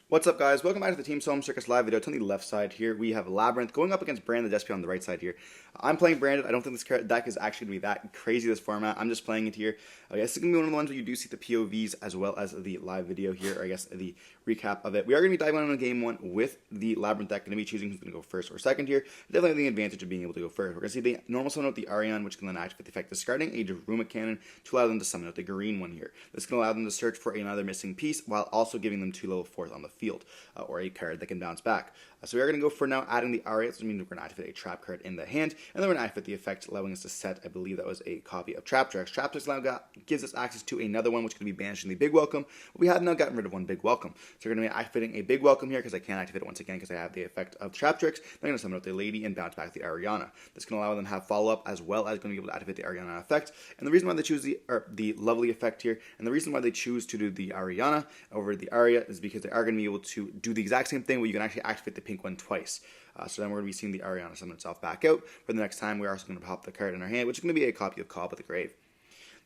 What's up, guys? Welcome back to the Team Solemn Circus live video. It's on the left side here. We have Labrnyth going up against Branded Despia on the right side here. I'm playing Branded. I don't think this deck is actually going to be that crazy, this format. I'm just playing it here. I guess it's going to be one of the ones where you do see the POVs as well as the live video here, or I guess the recap of it. We are going to be diving into game one with the Labrnyth deck. Going to be choosing who's going to go first or second here. Definitely have the advantage of being able to go first. We're going to see the normal summon out the Arion, which can then activate the effect discarding a Daruma Cannon to allow them to summon out the green one here. This can allow them to search for another missing piece while also giving them 2 level 4s on the field, or a card that can bounce back. So we are going to go for now adding the Aria, so it means we're going to activate a trap card in the hand, and then we're going to activate the effect, allowing us to set, I believe that was a copy of Traptrix. Traptrix now gives us access to another one, which is going to be banishing the Big Welcome, but we have now gotten rid of one Big Welcome. So we're going to be activating a Big Welcome here, because I can't activate it once again, because I have the effect of Traptrix. Then I'm going to summon out the Lady and bounce back the Ariana. This can allow them to have follow-up, as well as going to be able to activate the Ariana effect. And the reason why they choose the lovely effect here, and the reason why they choose to do the Ariana over the Aria, is because they are going to be able to do the exact same thing, where you can actually activate the pink one twice. So then we're going to be seeing the Ariana summon itself back out. For the next time, we're also going to pop the card in our hand, which is going to be a copy of Call by the Grave.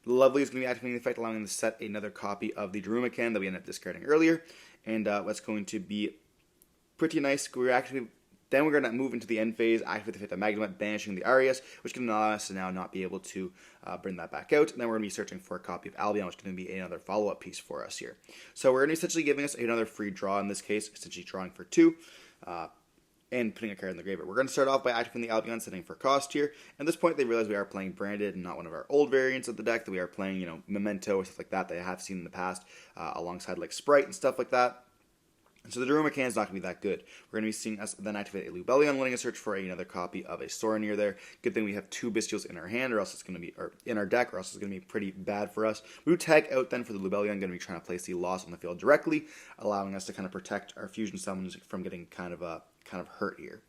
The Lovely is going to be activating the effect, allowing them to set another copy of the Daruma Cannon that we ended up discarding earlier. And what's going to be pretty nice, then we're going to move into the end phase, activate the effect of Magnemite, banishing the Arias, which can allow us to now not be able to bring that back out. And then we're going to be searching for a copy of Albion, which is going to be another follow-up piece for us here. So we're going to be essentially giving us another free draw in this case, essentially drawing for 2. And putting a card in the graveyard. We're going to start off by activating the Albion, setting for cost here. At this point, they realize we are playing Branded and not one of our old variants of the deck, that we are playing, Memento or stuff like that I have seen in the past, alongside like Sprite and stuff like that. And so the Daruma Cannon is not going to be that good. We're going to be seeing us then activate a Lubellion, letting us search for another copy of a Sorenir there. Good thing we have 2 Bestials in our hand, or else it's going to be, or in our deck, or else it's going to be pretty bad for us. We would tag out then for the Lubellion, going to be trying to place the Loss on the field directly, allowing us to kind of protect our fusion summons from getting kind of hurt here.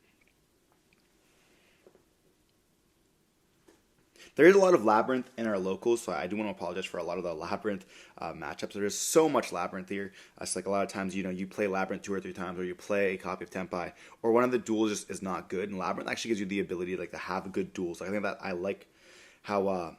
There is a lot of Labrnyth in our locals, so I do want to apologize for a lot of the Labrnyth matchups. There's so much Labrnyth here. It's like a lot of times, you play Labrnyth 2 or 3 times, or you play a copy of Tempai, or one of the duels just is not good, and Labrnyth actually gives you the ability to have good duels. I think that I like how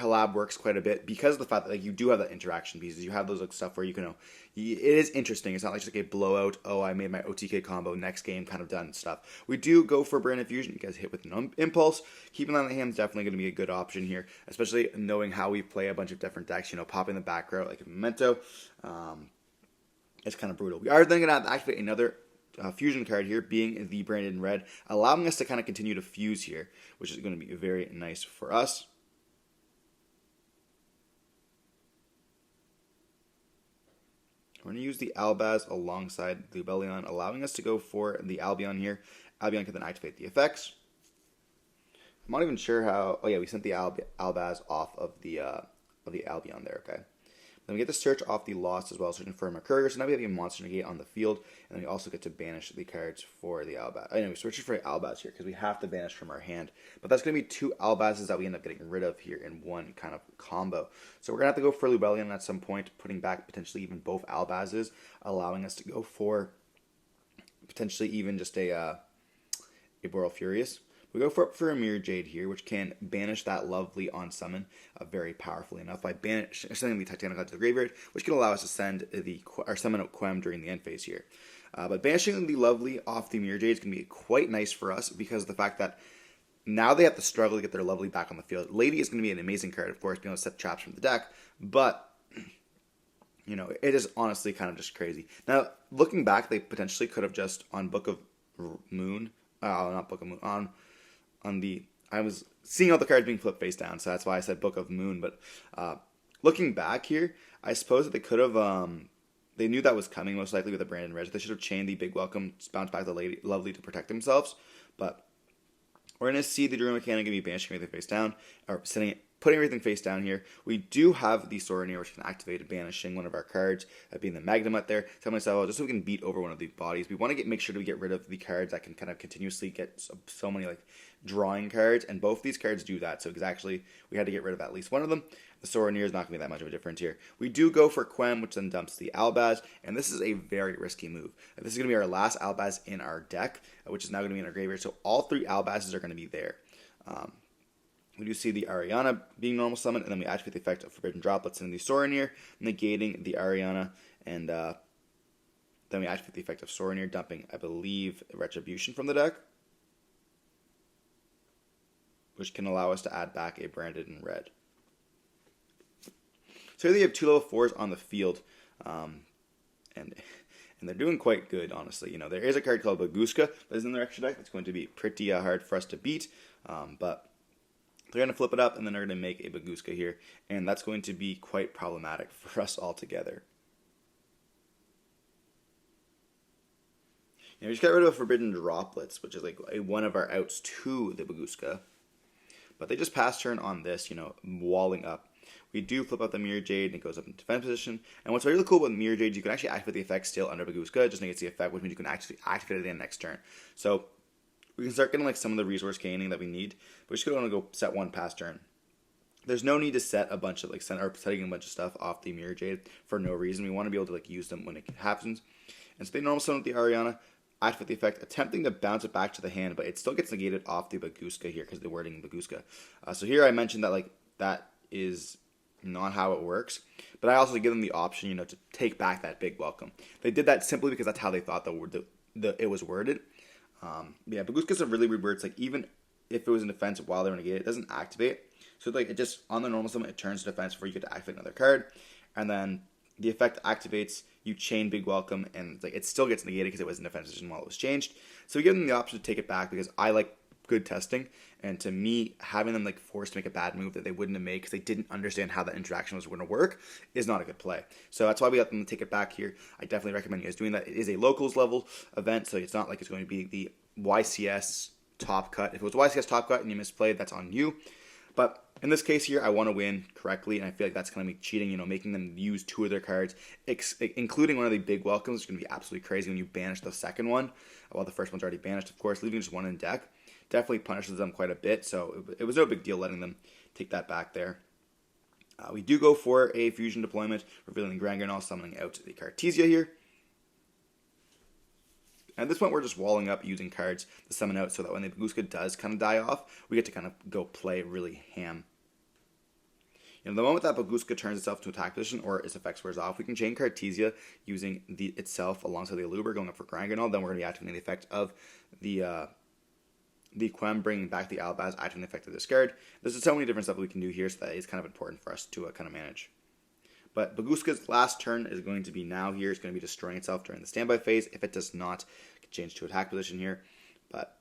Lab works quite a bit, because of the fact that you do have that interaction pieces. You have those stuff where you can, it is interesting. It's not like just like a blowout, oh, I made my OTK combo, next game, kind of done stuff. We do go for Branded Fusion. You guys hit with an Impulse. Keeping that on the hand is definitely going to be a good option here, especially knowing how we play a bunch of different decks, popping the back row like a Memento. It's kind of brutal. We are then going to activate another fusion card here, being the Branded in red, allowing us to kind of continue to fuse here, which is going to be very nice for us. We're going to use the Albaz alongside the Lubellion, allowing us to go for the Albion here. Albion can then activate the effects. I'm not even sure how. Oh yeah, we sent the Albaz off of the Albion there. Okay. Then we get to search off the Lost as well, searching for a Mercurius. So now we have a monster negate on the field, and then we also get to banish the cards for the Albaz. Anyway, searching for Albaz here, because we have to banish from our hand. But that's going to be 2 Albazes that we end up getting rid of here in one kind of combo. So we're going to have to go for Lubellion at some point, putting back potentially even both Albazes, allowing us to go for potentially even just a Boreal Furious. We go for a Mirror Jade here, which can banish that Lovely on summon very powerfully enough by sending the Titanic out to the graveyard, which can allow us to send summon out Quem during the end phase here. But banishing the Lovely off the Mirror Jade is going to be quite nice for us, because of the fact that now they have to struggle to get their Lovely back on the field. Lady is going to be an amazing card, of course, being able to set traps from the deck, but it is honestly kind of just crazy. Now, looking back, they potentially could have just on Book of Moon, not Book of Moon, I was seeing all the cards being flipped face down, so that's why I said Book of Moon. But looking back here, I suppose that they could have, they knew that was coming most likely with the Branded Red. They should have chained the Big Welcome, bounce back the Lovely to protect themselves. But we're going to see the Daruma Cannon going to be banishing everything face down, or putting everything face down here. We do have the Sorenir, which can activate banishing one of our cards, being the Magnemite there. So I'm going to say, just so we can beat over one of the bodies. We want to make sure to get rid of the cards that can kind of continuously get so many drawing cards, and both these cards do that. So exactly, we had to get rid of at least one of them. The Sorenir is not going to be that much of a difference here. We do go for Quem, which then dumps the Albaz, and this is a very risky move. This is going to be our last Albaz in our deck, which is now going to be in our graveyard. So all 3 Albazes are going to be there. We do see the Ariana being normal summon, and then we activate the effect of Forbidden Droplets in the Sorenir, negating the Ariana, and Then we activate the effect of Soren here, dumping, I believe, Retribution from the deck, which can allow us to add back a branded in red. So here they have 2 level 4s on the field, and they're doing quite good, honestly. You know, there is a card called Baguska that is in their extra deck. It's going to be pretty hard for us to beat, but they're going to flip it up, and then they're going to make a Baguska here, and that's going to be quite problematic for us altogether. You know, we just got rid of Forbidden Droplets, which is like one of our outs to the Baguska. But they just pass turn on this, you know, walling up. We do flip out the Mirror Jade, and it goes up in defense position. And what's really cool about Mirror Jade, you can actually activate the effect still under Baguska, just negates the effect, which means you can actually activate it in the next turn. So we can start getting like some of the resource gaining that we need. But we're just going to go set 1 pass turn. There's no need to set a bunch of setting a bunch of stuff off the Mirror Jade for no reason. We want to be able to like use them when it happens. And so they normal summon with the Ariana, activate the effect, attempting to bounce it back to the hand, but it still gets negated off the Baguska here because the wording Baguska. So here I mentioned that like that is not how it works, but I also give them the option, you know, to take back that big welcome. They did that simply because that's how they thought it was worded. Yeah, Baguska's a really weird word. It's like even if it was in defense while they were negated, it doesn't activate. So like it just on the normal summon it turns to defense before you get to activate another card, and then the effect activates. You chain Big Welcome, and like it still gets negated because it was in defense position while it was changed. So we give them the option to take it back because I like good testing, and to me, having them like forced to make a bad move that they wouldn't have made because they didn't understand how that interaction was going to work is not a good play. So that's why we let them take it back here. I definitely recommend you guys doing that. It is a locals level event, so it's not like it's going to be the YCS top cut. If it was YCS top cut and you misplayed, that's on you. But in this case here, I want to win correctly, and I feel like that's going to be cheating, you know, making them use 2 of their cards, including one of the big welcomes. It's going to be absolutely crazy when you banish the second one. Well, the first one's already banished, of course. Leaving just 1 in deck definitely punishes them quite a bit, so it was no big deal letting them take that back there. We do go for a fusion deployment, revealing Granganol, summoning out the Cartesia here. At this point, we're just walling up using cards to summon out so that when the Baguska does kind of die off, we get to kind of go play really ham. You know, the moment that Baguska turns itself to attack position or its effects wears off, we can chain Cartesia using itself alongside the Aluber, going up for Granganol. Then we're going to be activating the effect of the Quem, bringing back the Albaz, activating the effect of discard. There's so many different stuff we can do here, so that is kind of important for us to kind of manage. But Baguska's last turn is going to be now here. It's going to be destroying itself during the standby phase. If it does not, it can change to attack position here. But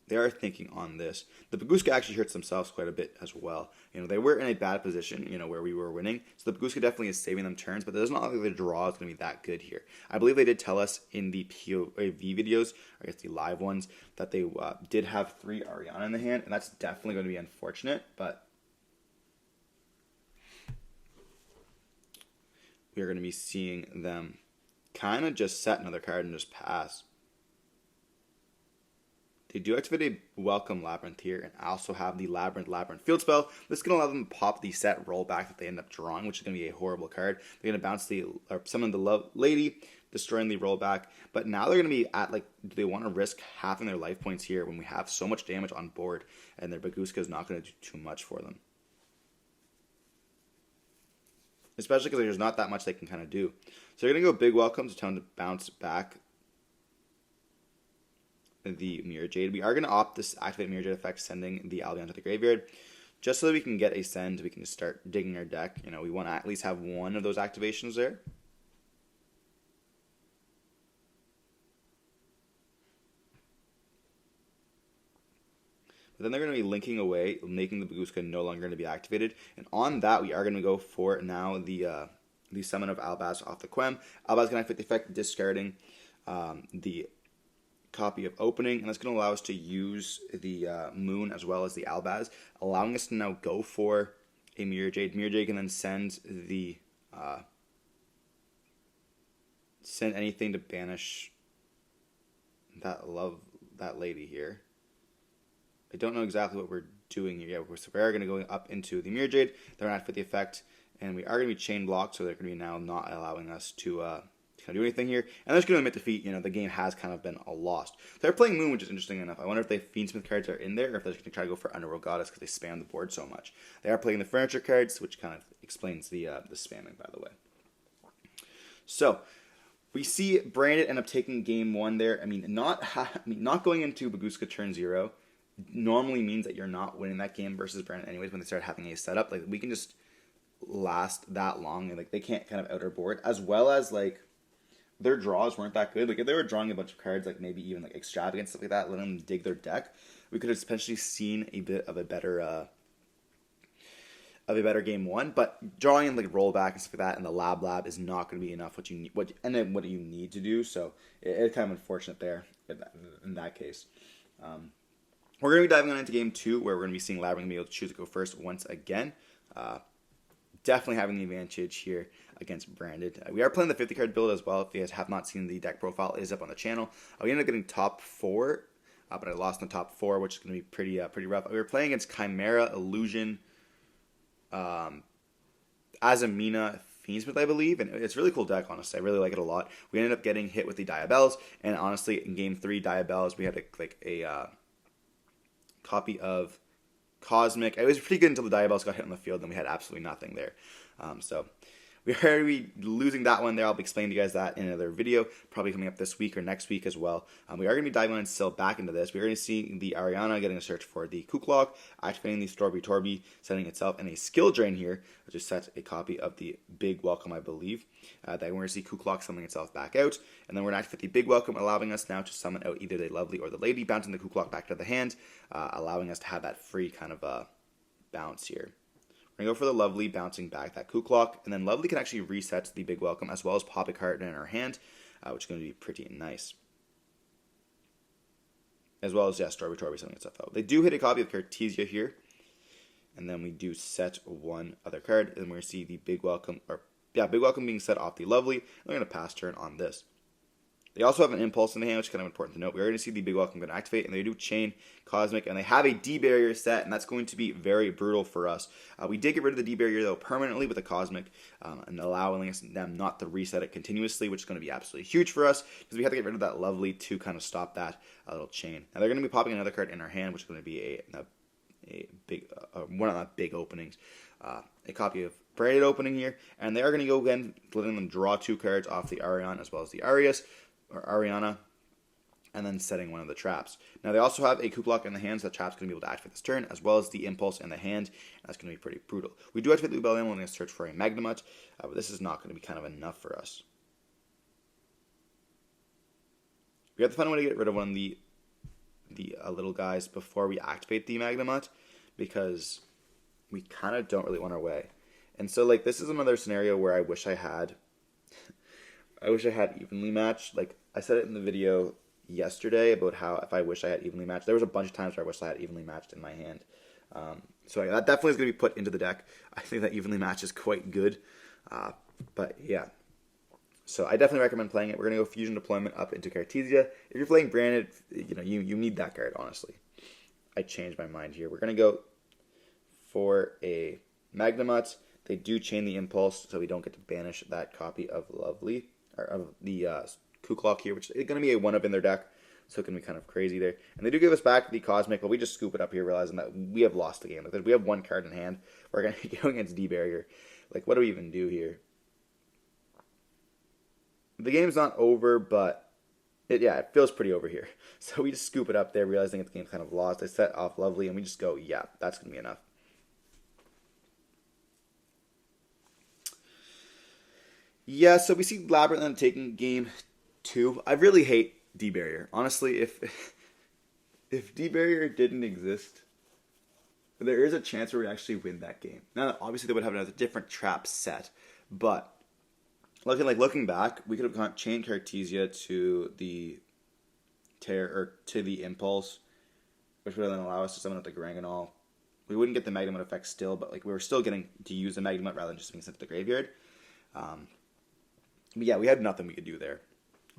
they are thinking on this. The Baguska actually hurts themselves quite a bit as well. You know, they were in a bad position, you know, where we were winning. So the Baguska definitely is saving them turns, but it does not look like the draw is going to be that good here. I believe they did tell us in the POV videos, or I guess the live ones, that they did have 3 Ariana in the hand, and that's definitely going to be unfortunate, but we are going to be seeing them kind of just set another card and just pass. They do activate a Welcome Labrynth here, and also have the Labrynth field spell. This is going to allow them to pop the set rollback that they end up drawing, which is going to be a horrible card. They're going to bounce or summon the Love Lady, destroying the rollback. But now they're going to be at, like, do they want to risk halving their life points here when we have so much damage on board, and their Baguska is not going to do too much for them? Especially because there's not that much they can kind of do. So they're going to go Big Welcome to tell them to bounce back the Mirror Jade. We are going to opt this activate Mirror Jade effect, sending the Albion to the graveyard, just so that we can get a send. We can just start digging our deck. You know, we want to at least have one of those activations there. But then they're going to be linking away, making the Baguska no longer going to be activated. And on that, we are going to go for now the summon of Albaz off the Quem. Albaz is going to activate the effect, discarding the copy of Opening, and that's going to allow us to use the Moon as well as the Albaz, allowing us to now go for a Mirror Jade. Mirror Jade can then send the send anything to banish that lady here. I don't know exactly what we're doing here yet. So we are going to go up into the Mirror Jade. They're going to activate the effect, and we are going to be chain blocked, so they're going to be now not allowing us to kind of do anything here. And that's going to admit defeat. You know, the game has kind of been a lost. They're playing Moon, which is interesting enough. I wonder if the Fiendsmith cards are in there, or if they're going to try to go for Underworld Goddess because they spam the board so much. They are playing the furniture cards, which kind of explains the spamming, by the way. So we see Branded end up taking game 1 there. I mean, not going into Baguska turn 0 normally means that you're not winning that game versus Branded anyways when they start having a setup. Like, we can just last that long, and like they can't kind of out our board, as well as like their draws weren't that good. Like, if they were drawing a bunch of cards, like maybe even like extravagant stuff like that, letting them dig their deck, we could have potentially seen a bit of a better game 1. But drawing in like rollback and stuff like that, and the lab is not going to be enough. What you need, what you need to do. So it's kind of unfortunate there in that case. We're going to be diving on into game 2, where we're going to be seeing Labrnyth be able to choose to go first once again. Definitely having the advantage here against Branded. We are playing the 50 card build as well. If you guys have not seen the deck profile, it is up on the channel. We ended up getting top 4, but I lost in the top 4, which is going to be pretty rough. We were playing against Chimera, Illusion, Azamina, Fiendsmith, I believe, and it's a really cool deck, honestly. I really like it a lot. We ended up getting hit with the Diabells, and honestly, in game 3, Diabells, we had a copy of Cosmic. It was pretty good until the Diabells got hit on the field, and we had absolutely nothing there. So we are going to be losing that one there. I'll be explaining to you guys that in another video, probably coming up this week or next week as well. We are going to be diving on still back into this. We're going to see the Ariana getting a search for the Kuklok, activating the Storby Torby, setting itself in a skill drain here, which is set a copy of the Big Welcome, I believe. Then we're going to see Kuklok summoning itself back out, and then we're going to activate the Big Welcome, allowing us now to summon out either the Lovely or the Lady, bouncing the Kuklok back to the hand, allowing us to have that free kind of bounce here. We're going to go for the Lovely, bouncing back that Kuklok, and then Lovely can actually reset the Big Welcome as well as pop a card in her hand, which is going to be pretty nice. As well as, Storby Torby sending itself out. They do hit a copy of Cartesia here, and then we do set one other card, and we're going to see the Big Welcome, Big Welcome being set off the Lovely, and we're going to pass turn on this. They also have an Impulse in the hand, which is kind of important to note. We're going to see the Big Welcome going to activate, and they do chain Cosmic, and they have a D-Barrier set, and that's going to be very brutal for us. We did get rid of the D-Barrier, though, permanently with the Cosmic, and allowing them not to reset it continuously, which is going to be absolutely huge for us, because we have to get rid of that Lovely to kind of stop that little chain. Now, they're going to be popping another card in our hand, which is going to be a big, one of the big openings. A copy of Branded opening here, and they are going to go again, letting them draw 2 cards off the Arion as well as the Ariana, and then setting one of the traps. Now, they also have a Kuklok in the hand, so the trap's going to be able to activate this turn, as well as the Impulse in the hand, and that's going to be pretty brutal. We do activate the Rebellion when we search for a Magnemite, but this is not going to be kind of enough for us. We have to find a way to get rid of one of the little guys before we activate the Magnemite, because we kind of don't really want our way. And so, like, this is another scenario where I wish I had evenly matched. Like, I said it in the video yesterday about how if I wish I had evenly matched. There was a bunch of times where I wish I had evenly matched in my hand. So that definitely is going to be put into the deck. I think that evenly match is quite good. But yeah. So I definitely recommend playing it. We're going to go Fusion Deployment up into Cartesia. If you're playing Branded, you need that card, honestly. I changed my mind here. We're going to go for a Magnemite. They do chain the Impulse, so we don't get to banish that copy of Lovely, or of the Kuklok here, which is going to be a 1-up in their deck, so it can be kind of crazy there. And they do give us back the Cosmic, but we just scoop it up here, realizing that we have lost the game. Like, we have 1 card in hand. We're going to be going against D-Barrier. Like, what do we even do here? The game's not over, but it feels pretty over here. So we just scoop it up there, realizing that the game's kind of lost. They set off Lovely, and we just go, yeah, that's going to be enough. Yeah, so we see Labrnyth taking game 2. I really hate D-Barrier. Honestly, if D-Barrier didn't exist, there is a chance where we actually win that game. Now, obviously, they would have another different trap set, but looking back, we could have chained Cartesia to the Impulse, which would then allow us to summon out the Garanganol. We wouldn't get the Magnemite effect still, but like we were still getting to use the Magnemite rather than just being sent to the graveyard. But yeah, we had nothing we could do there.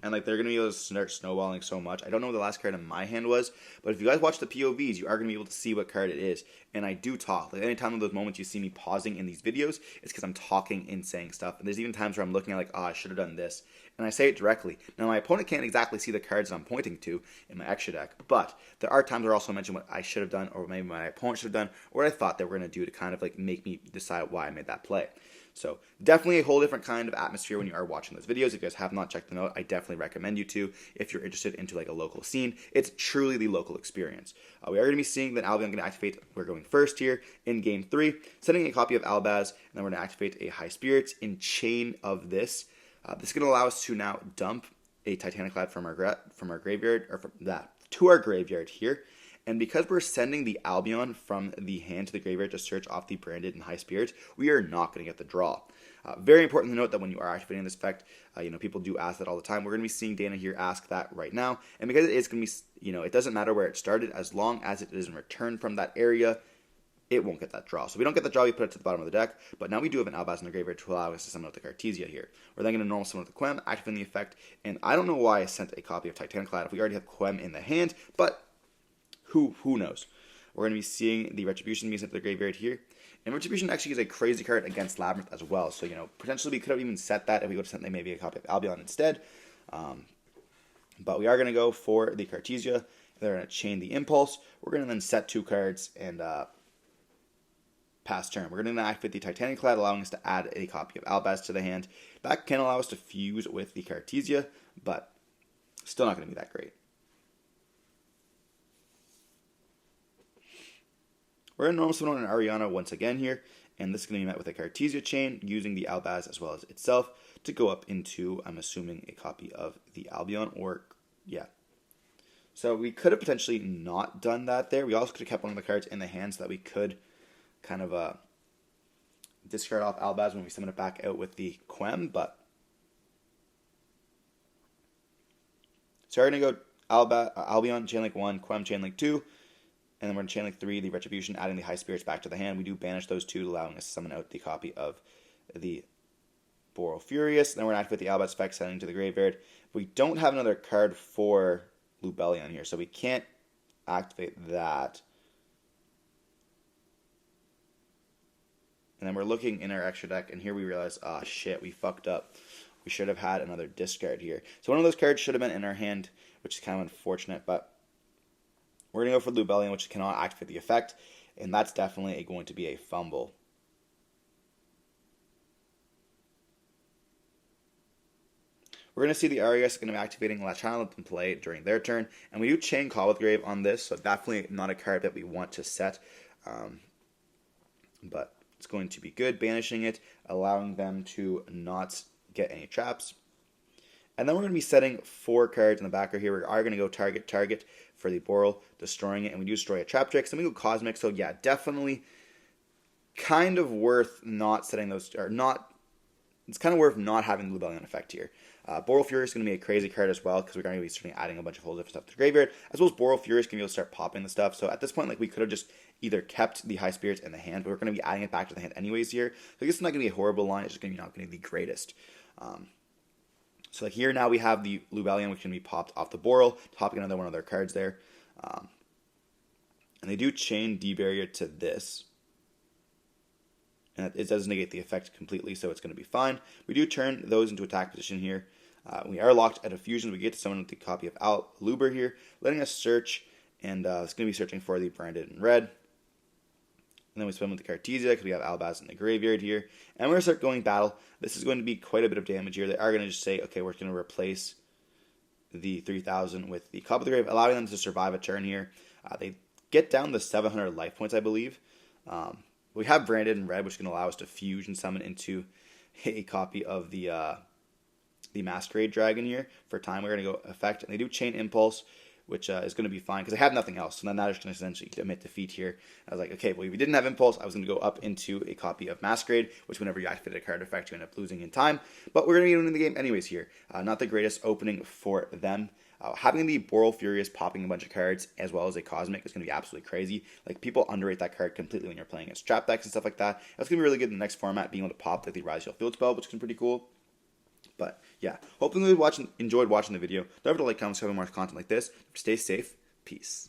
And like they're going to be able to start snowballing so much. I don't know what the last card in my hand was, but if you guys watch the POVs, you are going to be able to see what card it is. And I do talk. Like anytime in those moments you see me pausing in these videos, it's because I'm talking and saying stuff. And there's even times where I'm looking at like, I should have done this. And I say it directly. Now my opponent can't exactly see the cards that I'm pointing to in my extra deck, but there are times where I also mention what I should have done, or maybe my opponent should have done, or what I thought they were going to do to kind of like make me decide why I made that play. So definitely a whole different kind of atmosphere when you are watching those videos. If you guys have not checked them out, I definitely recommend you to if you're interested into like a local scene. It's truly the local experience. We are going to be seeing that Albion going to activate. We're going first here in game 3, setting a copy of Albaz, and then we're going to activate a High Spirits in chain of this. This is going to allow us to now dump a Titaniclad from our graveyard, or from that to our graveyard here. And because we're sending the Albion from the hand to the graveyard to search off the Branded and High Spirits, we are not going to get the draw. Very important to note that when you are activating this effect, people do ask that all the time. We're going to be seeing Dana here ask that right now. And because it is going to be, it doesn't matter where it started, as long as it is in return from that area, it won't get that draw. So we don't get the draw, we put it to the bottom of the deck, but now we do have an Albaz in the graveyard to allow us to summon out the Cartesia here. We're then going to normal summon out the Quem, activating the effect, and I don't know why I sent a copy of Titaniclad if we already have Quem in the hand, but who knows. We're going to be seeing the Retribution being sent to the graveyard here, and Retribution actually is a crazy card against Labrnyth as well, so potentially we could have even set that if we would have sent maybe a copy of Albion instead, but we are going to go for the Cartesia. They're going to chain the Impulse. We're going to then set 2 cards and pass turn. We're going to activate the Titaniclad, allowing us to add a copy of Albaz to the hand. That can allow us to fuse with the Cartesia, but still not going to be that great. We're going to normal summon an Ariana once again here, and this is going to be met with a Cartesia chain, using the Albaz as well as itself to go up into, I'm assuming, a copy of the Albion, or, yeah. So we could have potentially not done that there. We also could have kept one of the cards in the hand so that we could kind of discard off Albaz when we summon it back out with the Quem, but so we're going to go Albion, Chainlink 1, Quem, Chainlink 2, and then we're going to Chainlink 3, the Retribution, adding the High Spirits back to the hand. We do banish those 2, allowing us to summon out the copy of the Boral Furious. Then we're going to activate the Albaz effect, sending to the graveyard. We don't have another card for Lubellion here, so we can't activate that. And then we're looking in our extra deck, and here we realize, shit, we fucked up. We should have had another discard here. So one of those cards should have been in our hand, which is kind of unfortunate, but we're going to go for Lubellion, which cannot activate the effect, and that's definitely going to be a fumble. We're going to see the Arias going to be activating Labrnyth in play during their turn, and we do chain Cobbled Grave on this, so definitely not a card that we want to set, but it's going to be good, banishing it, allowing them to not get any traps. And then we're going to be setting 4 cards in the backer here. We are going to go target for the Boral, destroying it, and we do destroy a Trap Trick. So we go Cosmic, so yeah, definitely kind of worth not setting those, or not, it's kind of worth not having the Lubellion effect here. Boral Furious is going to be a crazy card as well, because we're going to be starting adding a bunch of whole different stuff to the graveyard, as well as Boral Furious can be able to start popping the stuff. So at this point, we could have just either kept the High Spirits in the hand, but we're going to be adding it back to the hand anyways here. So I guess it's not going to be a horrible line, it's just going to be not going to be the greatest. So here now we have the Lubellion, which can be popped off the Boral, topping another one of their cards there. And they do chain D-Barrier to this. And it does negate the effect completely, so it's going to be fine. We do turn those into attack position here. We are locked at a fusion. We get to summon with the copy of Luber here, letting us search, and it's going to be searching for the Branded in red. And then we spin with the Cartesia because we have Albaz in the graveyard here. And we're going to start going battle. This is going to be quite a bit of damage here. They are going to just say, okay, we're going to replace the 3000 with the Cup of the Grave, allowing them to survive a turn here. They get down to 700 life points, I believe. We have Branded in red, which can allow us to fusion summon into a copy of the Masquerade Dragon here. For time, we're going to go effect. And they do Chain Impulse, which is going to be fine, because I have nothing else. So then that is going to essentially admit defeat here. I was like, okay, well, if we didn't have Impulse, I was going to go up into a copy of Masquerade, which whenever you activate a card effect, you end up losing in time. But we're going to get into the game anyways here. Not the greatest opening for them. Having the Boral Furious popping a bunch of cards, as well as a Cosmic, is going to be absolutely crazy. People underrate that card completely when you're playing against trap decks and stuff like that. That's going to be really good in the next format, being able to pop the Rise Shield Field Spell, which is pretty cool. But yeah, hopefully you enjoyed watching the video. Don't forget to like, comment, subscribe for more content like this. Stay safe. Peace.